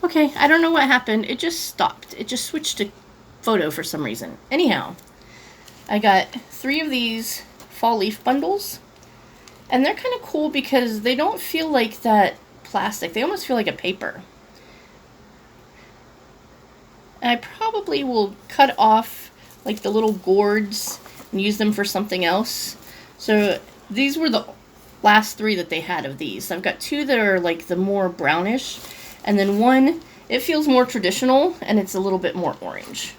Okay, I don't know what happened. It just stopped. It just switched to photo for some reason. Anyhow, I got 3 of these fall leaf bundles. And they're kind of cool because they don't feel like that plastic. They almost feel like a paper. And I probably will cut off like the little gourds and use them for something else. So these were the last 3 that they had of these. I've got 2 that are like the more brownish, and then 1, it feels more traditional and it's a little bit more orange.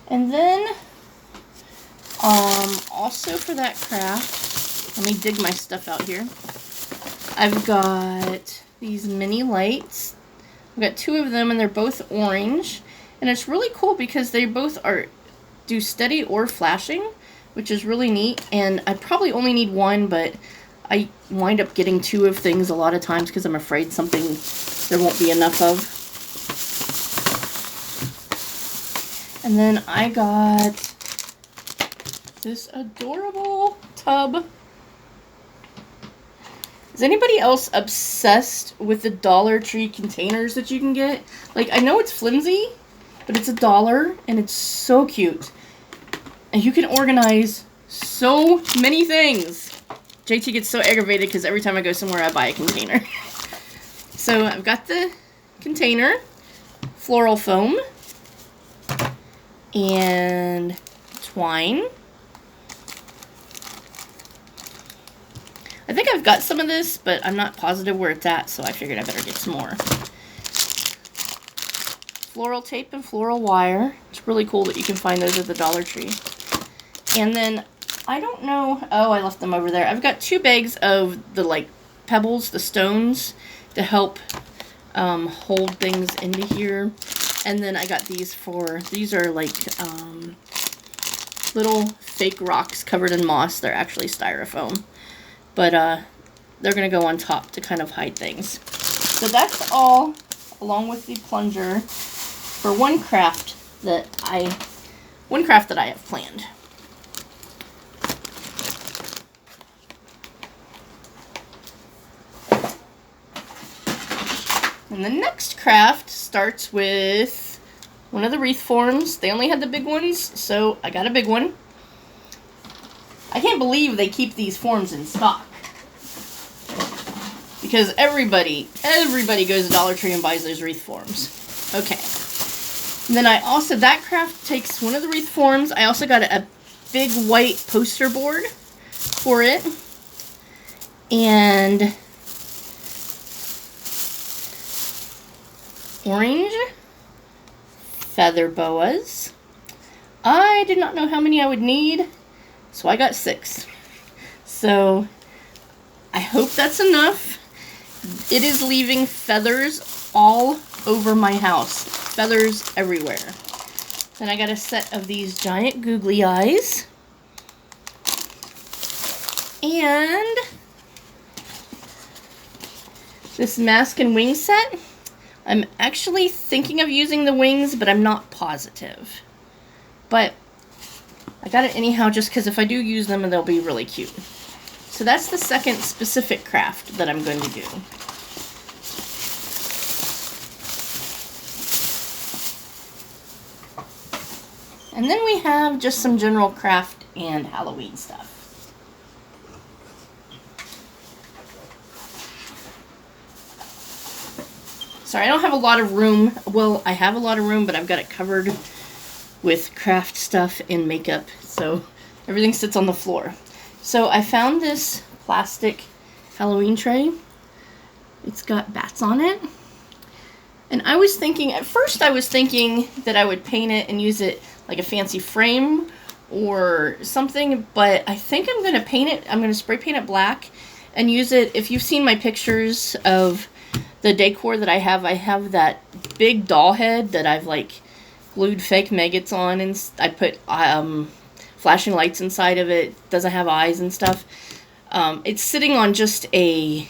And then also for that craft, let me dig my stuff out here. I've got these mini lights. I've got 2 of them and they're both orange. And it's really cool because they both do steady or flashing, which is really neat. And I probably only need 1, but I wind up getting 2 of things a lot of times because I'm afraid something there won't be enough of. And then I got this adorable tub. Is anybody else obsessed with the Dollar Tree containers that you can get? Like, I know it's flimsy, but it's $1 and it's so cute. And you can organize so many things. JT gets so aggravated because every time I go somewhere I buy a container. So I've got the container, floral foam, and twine. I think I've got some of this, but I'm not positive where it's at, so I figured I better get some more. Floral tape and floral wire. It's really cool that you can find those at the Dollar Tree. And then, I don't know, oh, I left them over there. I've got 2 bags of the, like, pebbles, the stones, to help hold things into here. And then I got these are like little fake rocks covered in moss. They're actually styrofoam. But they're going to go on top to kind of hide things. So that's all, along with the plunger, for one craft that I have planned. And the next craft starts with one of the wreath forms. They only had the big ones, so I got a big one. I can't believe they keep these forms in stock. Because everybody goes to Dollar Tree and buys those wreath forms. Okay. And then that craft takes one of the wreath forms. I also got a big white poster board for it. And orange feather boas. I did not know how many I would need, so I got 6. So I hope that's enough. It is leaving feathers all over my house. Feathers everywhere. Then I got a set of these giant googly eyes. And this mask and wing set. I'm actually thinking of using the wings, but I'm not positive. But I got it anyhow just because if I do use them, they'll be really cute. So that's the second specific craft that I'm going to do. And then we have just some general craft and Halloween stuff. Sorry, I don't have a lot of room. Well, I have a lot of room, but I've got it covered with craft stuff and makeup. So everything sits on the floor. So I found this plastic Halloween tray. It's got bats on it. And I was thinking, at first I was thinking that I would paint it and use it like a fancy frame or something, but I think I'm going to paint it, I'm going to spray paint it black and use it. If you've seen my pictures of the decor that I have that big doll head that I've like glued fake maggots on, and I put flashing lights inside of it. Doesn't have eyes and stuff. It's sitting on just a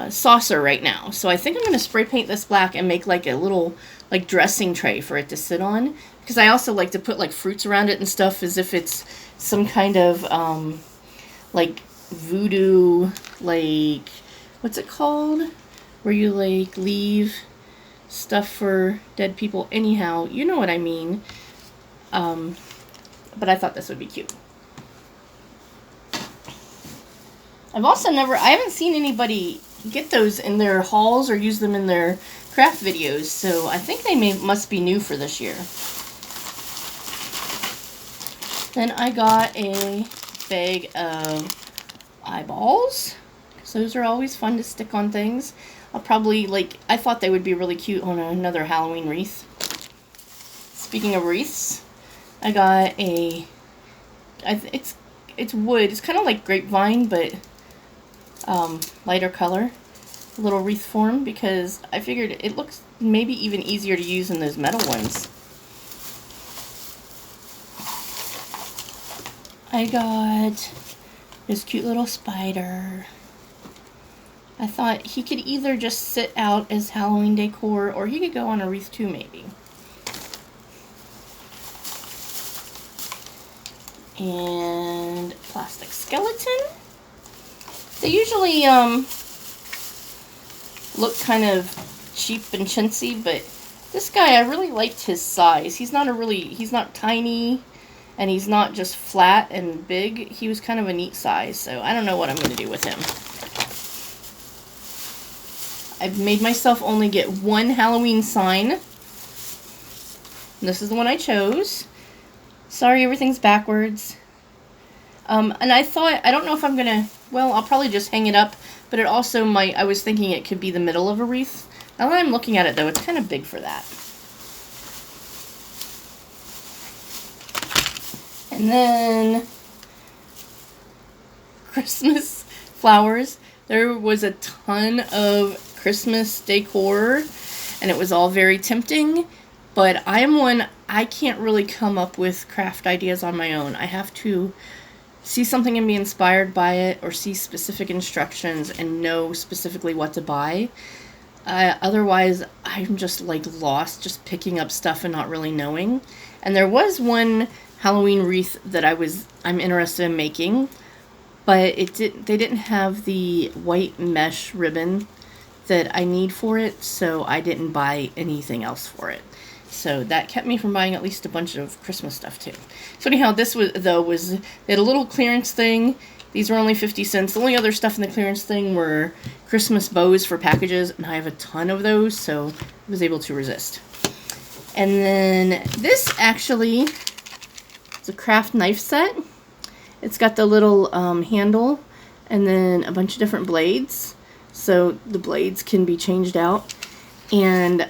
saucer right now, so I think I'm going to spray paint this black and make like a little like dressing tray for it to sit on, because I also like to put like fruits around it and stuff as if it's some kind of like voodoo like, what's it called? Where you like leave stuff for dead people. Anyhow, you know what I mean. But I thought this would be cute. I haven't seen anybody get those in their hauls or use them in their craft videos, so I think they must be new for this year. Then I got a bag of eyeballs, because those are always fun to stick on things. I'll probably, I thought they would be really cute on another Halloween wreath. Speaking of wreaths, I got it's wood. It's kind of like grapevine, but lighter color. A little wreath form, because I figured it looks maybe even easier to use than those metal ones. I got this cute little spider. I thought he could either just sit out as Halloween decor, or he could go on a wreath too, maybe. And plastic skeleton. They usually look kind of cheap and chintzy, but this guy, I really liked his size. He's not tiny, and he's not just flat and big. He was kind of a neat size, so I don't know what I'm going to do with him. I've made myself only get one Halloween sign. This is the one I chose. Sorry, everything's backwards. And I thought, I don't know if I'm going to, well, I'll probably just hang it up, but it also might, I was thinking it could be the middle of a wreath. Now that I'm looking at it, though, it's kind of big for that. And then Christmas flowers. There was a ton of Christmas decor, and it was all very tempting, but I can't really come up with craft ideas on my own. I have to see something and be inspired by it, or see specific instructions and know specifically what to buy. Otherwise, I'm just lost, just picking up stuff and not really knowing. And there was one Halloween wreath that I'm interested in making, but they didn't have the white mesh ribbon that I need for it, so I didn't buy anything else for it. So that kept me from buying at least a bunch of Christmas stuff too. So anyhow, this was they had a little clearance thing. These were only 50 cents. The only other stuff in the clearance thing were Christmas bows for packages, and I have a ton of those, so I was able to resist. And then this actually is a craft knife set. It's got the little handle and then a bunch of different blades, so the blades can be changed out. And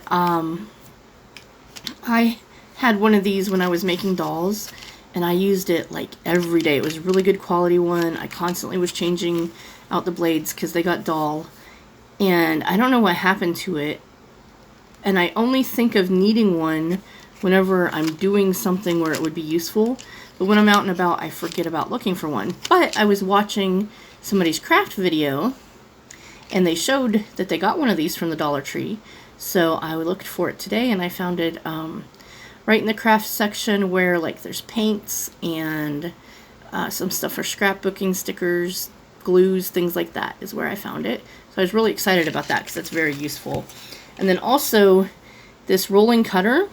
I had one of these when I was making dolls, and I used it every day. It was a really good quality one. I constantly was changing out the blades because they got dull, and I don't know what happened to it, and I only think of needing one whenever I'm doing something where it would be useful, but when I'm out and about, I forget about looking for one. But I was watching somebody's craft video, and they showed that they got one of these from the Dollar Tree, so I looked for it today, and I found it right in the craft section where there's paints and some stuff for scrapbooking, stickers, glues, things like that is where I found it. So I was really excited about that because it's very useful. And then also this rolling cutter.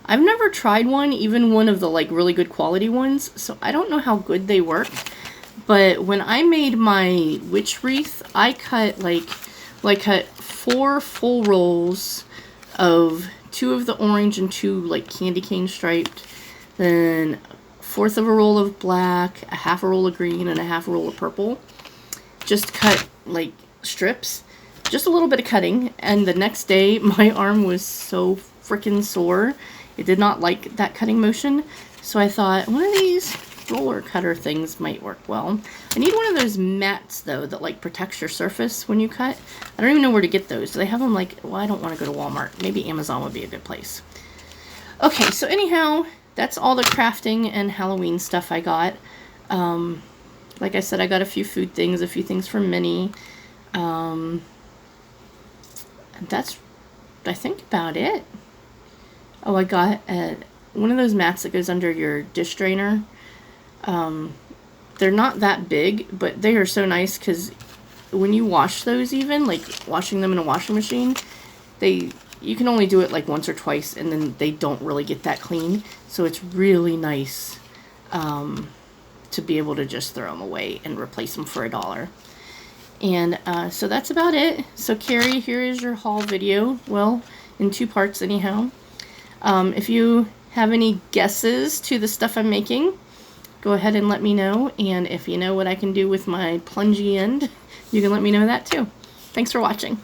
I've never tried one, even one of the really good quality ones, so I don't know how good they work. But when I made my witch wreath, I cut cut 4 full rolls of 2 of the orange and 2 candy cane striped, then 1/4 of a roll of black, a 1/2 a roll of green, and a 1/2 a roll of purple. Just cut strips, just a little bit of cutting, and the next day my arm was so freaking sore. It did not like that cutting motion, so I thought one of these roller cutter things might work well. I need one of those mats though that protects your surface when you cut. I don't even know where to get those. Do they have them well, I don't want to go to Walmart. Maybe Amazon would be a good place. Okay, so anyhow, that's all the crafting and Halloween stuff I got. Like I said, I got a few food things, a few things from Minnie. And that's, I think, about it. Oh, I got one of those mats that goes under your dish drainer. They're not that big, but they are so nice because when you wash those, even like washing them in a washing machine, you can only do it like once or twice, and then they don't really get that clean. So it's really nice to be able to just throw them away and replace them for $1. And so that's about it. So Carrie, here is your haul video. Well, in 2 parts anyhow. If you have any guesses to the stuff I'm making, go ahead and let me know. And if you know what I can do with my plungy end, you can let me know that too. Thanks for watching.